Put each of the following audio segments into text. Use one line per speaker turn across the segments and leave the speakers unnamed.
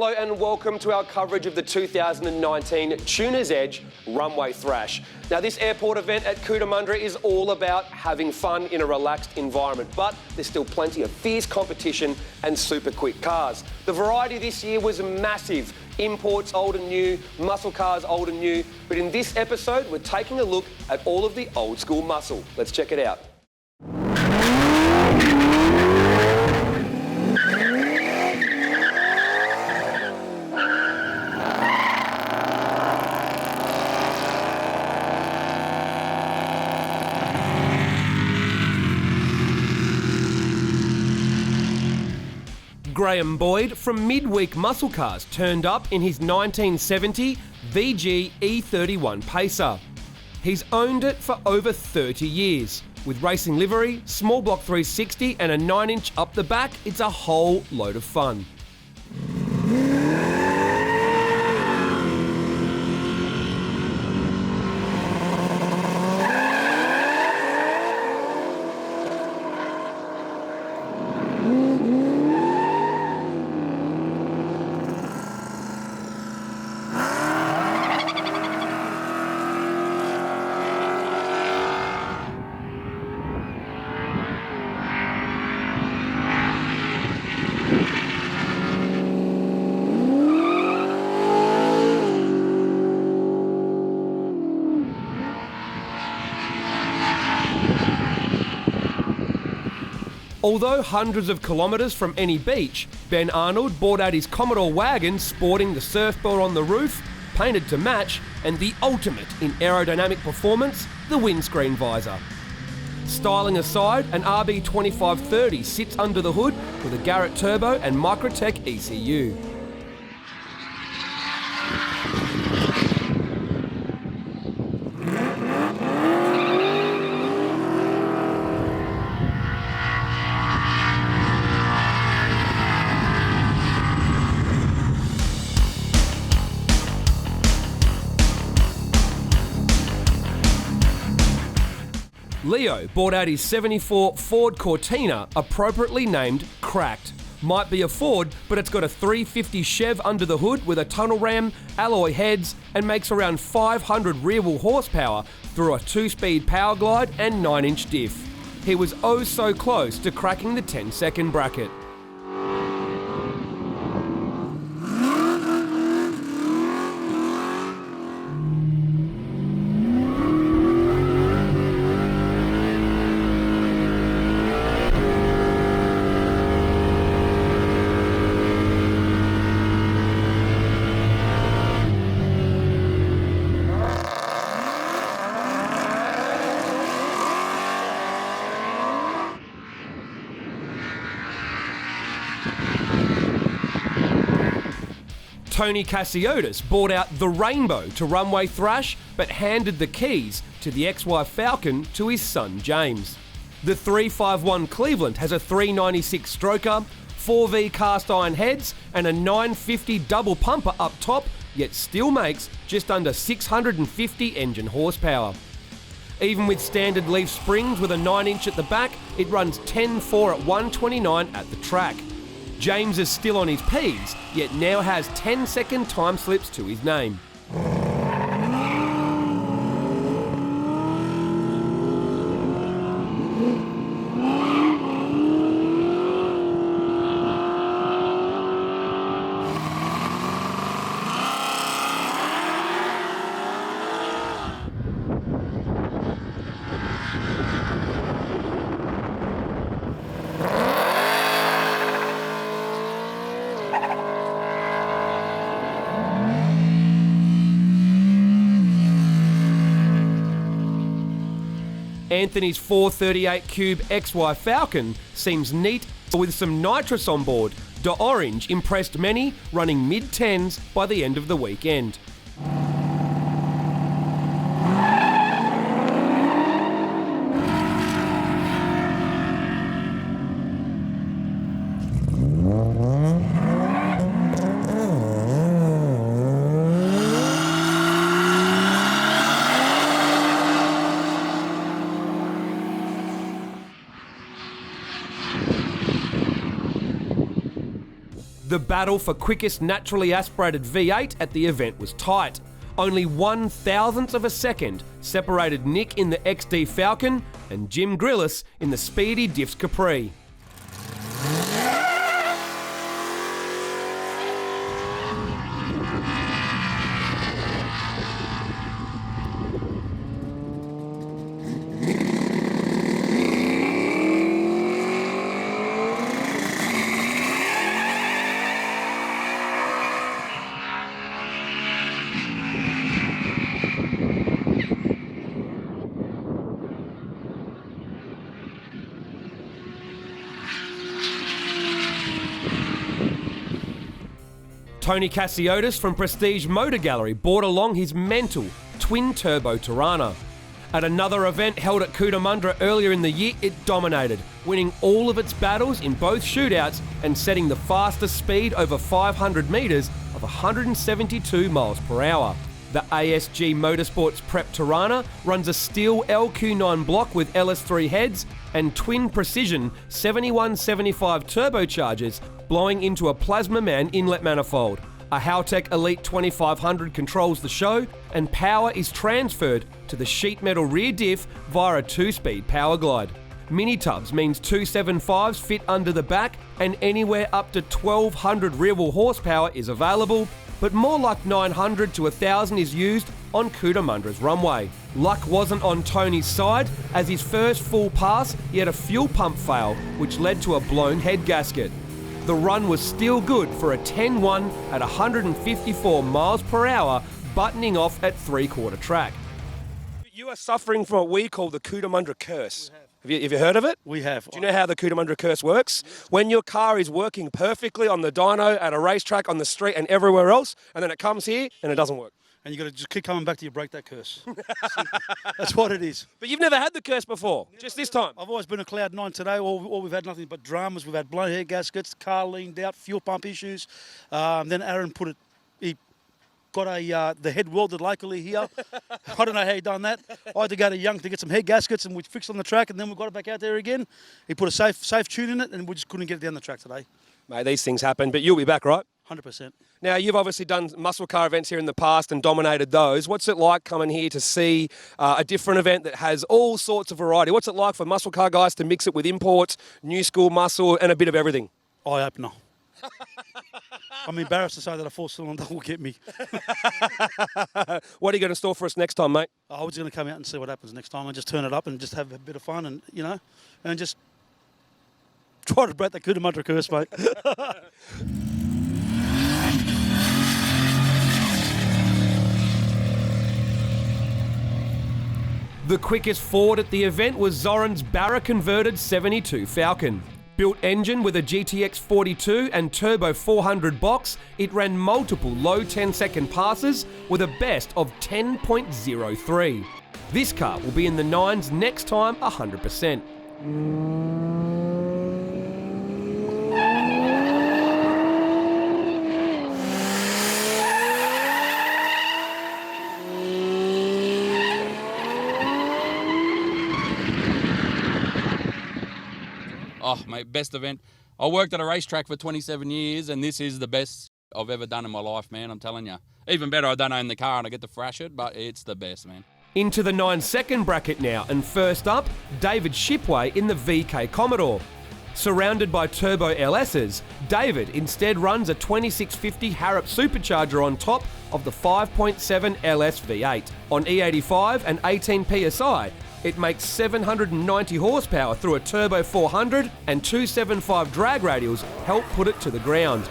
Hello and welcome to our coverage of the 2019 Tuner's Edge Runway Thrash. Now, this airport event at Cootamundra is all about having fun in a relaxed environment, but there's still plenty of fierce competition and super quick cars. The variety this year was massive. Imports old and new, muscle cars old and new, but in this episode we're taking a look at all of the old school muscle. Let's check it out. Graham Boyd from Midweek Muscle Cars turned up in his 1970 VG E31 Pacer. He's owned it for over 30 years. With racing livery, small block 360 and a 9-inch up the back, it's a whole load of fun. Although hundreds of kilometres from any beach, Ben Arnold bought out his Commodore wagon sporting the surfboard on the roof, painted to match, and the ultimate in aerodynamic performance, the windscreen visor. Styling aside, an RB2530 sits under the hood with a Garrett Turbo and Microtech ECU. Leo bought out his 74 Ford Cortina, appropriately named Cracked. Might be a Ford, but it's got a 350 Chev under the hood with a tunnel ram, alloy heads, and makes around 500 rear-wheel horsepower through a 2-speed power glide and 9-inch diff. He was oh so close to cracking the 10-second bracket. Tony Cassiotis bought out the Rainbow to Runway Thrash, but handed the keys to the XY Falcon to his son James. The 351 Cleveland has a 396 stroker, 4V cast iron heads, and a 950 double pumper up top, yet still makes just under 650 engine horsepower. Even with standard leaf springs with a 9-inch at the back, it runs 10.4 at 129 at the track. James is still on his P's, yet now has 10-second time slips to his name. Anthony's 438 Cube XY Falcon seems neat with some nitrous on board. The orange impressed many, running mid-10s by the end of the weekend. The battle for quickest naturally aspirated V8 at the event was tight. Only 1/1000th of a second separated Nick in the XD Falcon and Jim Grillis in the speedy Diffs Capri. Tony Cassiotis from Prestige Motor Gallery brought along his mental twin-turbo Tirana. At another event held at Cootamundra earlier in the year, it dominated, winning all of its battles in both shootouts and setting the fastest speed over 500 metres of 172 miles per hour. The ASG Motorsports Prep Tirana runs a steel LQ9 block with LS3 heads and twin precision 7175 turbochargers blowing into a Plasma Man inlet manifold. A Haltech Elite 2500 controls the show, and power is transferred to the sheet metal rear diff via a 2-speed power glide. Mini tubs means 275s fit under the back, and anywhere up to 1200 rear-wheel horsepower is available, but more like 900 to 1000 is used on Cootamundra's runway. Luck wasn't on Tony's side. As his first full pass, he had a fuel pump fail, which led to a blown head gasket. The run was still good for a 10-1 at 154 miles per hour, buttoning off at 3/4 track. You are suffering from what we call the Cootamundra curse. Have you heard of it?
We have.
Do you know how the Cootamundra curse works? When your car is working perfectly on the dyno, at a racetrack, on the street and everywhere else, and then it comes here and it doesn't work.
And you got to just keep coming back till you break that curse. That's what it is.
But you've never had the curse before, just this time.
I've always been a cloud nine today. All we've had nothing but dramas. We've had blown head gaskets, car leaned out, fuel pump issues. Then Aaron he got the head welded locally here. I don't know how he done that. I had to go to Young to get some head gaskets, and we fixed on the track, and then we got it back out there again. He put a safe tune in it, and we just couldn't get it down the track today.
Mate, these things happen, but you'll be back, right?
100%.
Now, you've obviously done muscle car events here in the past and dominated those. What's it like coming here to see a different event that has all sorts of variety? What's it like for muscle car guys to mix it with imports, new school muscle, and a bit of everything?
Eye-opener. I'm embarrassed to say that a 4-cylinder will get me.
What are you going to store for us next time, mate?
I was going to come out and see what happens next time and just turn it up and just have a bit of fun and, and just try to break the Cootamundra curse, mate.
The quickest Ford at the event was Zoran's Barra-converted 72 Falcon. Built engine with a GTX 42 and turbo 400 box, it ran multiple low 10-second passes with a best of 10.03. This car will be in the 9s next time 100%.
Oh, mate, best event. I worked at a racetrack for 27 years, and this is the best I've ever done in my life, man, I'm telling you. Even better, I don't own the car and I get to thrash it, but it's the best, man.
Into the 9-second bracket now, and first up, David Shipway in the VK Commodore. Surrounded by turbo LSs, David instead runs a 2650 Harrop supercharger on top of the 5.7 LS V8. On E85 and 18 PSI, it makes 790 horsepower through a turbo 400 and 275 drag radials help put it to the ground.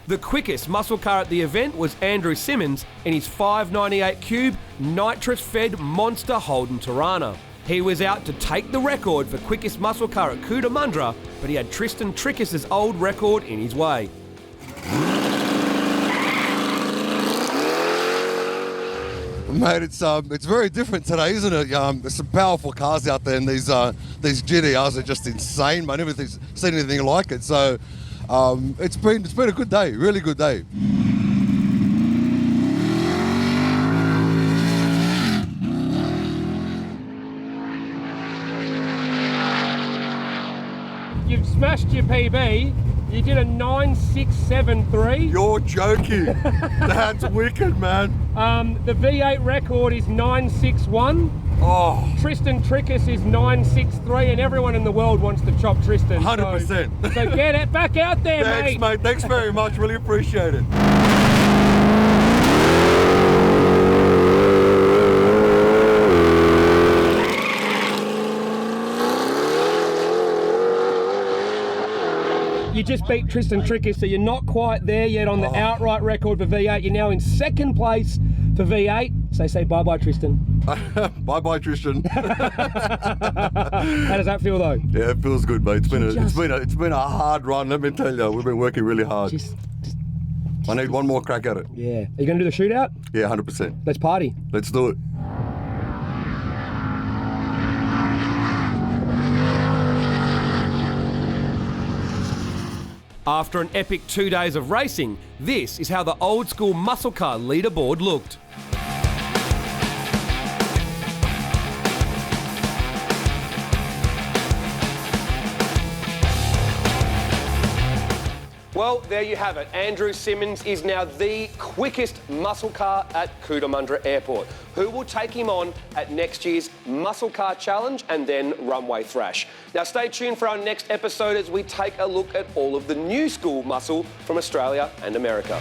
The quickest muscle car at the event was Andrew Simmons in his 598 cube nitrous-fed monster Holden Tirana. He was out to take the record for quickest muscle car at Cootamundra, but he had Tristan Trickus' old record in his way.
Mate, it's very different today, isn't it? There's some powerful cars out there, and these GTRs are just insane. I never seen anything like it. So It's been a good day, really good day.
You've smashed your PB. You did a 9.673.
You're joking. That's wicked, man.
The V8 record is 9.61.
Oh,
Tristan Trickus is 9.63, and everyone in the world wants to chop Tristan.
100%.
So get it back out there,
thanks, mate. Thanks very much. Really appreciate it.
You just beat Tristan Trickus, so you're not quite there yet on the outright record for V8. You're now in second place for V8. So say bye-bye, Tristan.
Bye-bye, Tristan.
How does that feel, though?
Yeah, it feels good, mate. It's been a hard run. Let me tell you, we've been working really hard. I need one more crack at it.
Yeah. Are you going to do the shootout?
Yeah, 100%.
Let's party.
Let's do it.
After an epic 2 days of racing, this is how the old school muscle car leaderboard looked. Well, there you have it. Andrew Simmons is now the quickest muscle car at Cootamundra Airport. Who will take him on at next year's Muscle Car Challenge and then Runway Thrash? Now stay tuned for our next episode as we take a look at all of the new school muscle from Australia and America.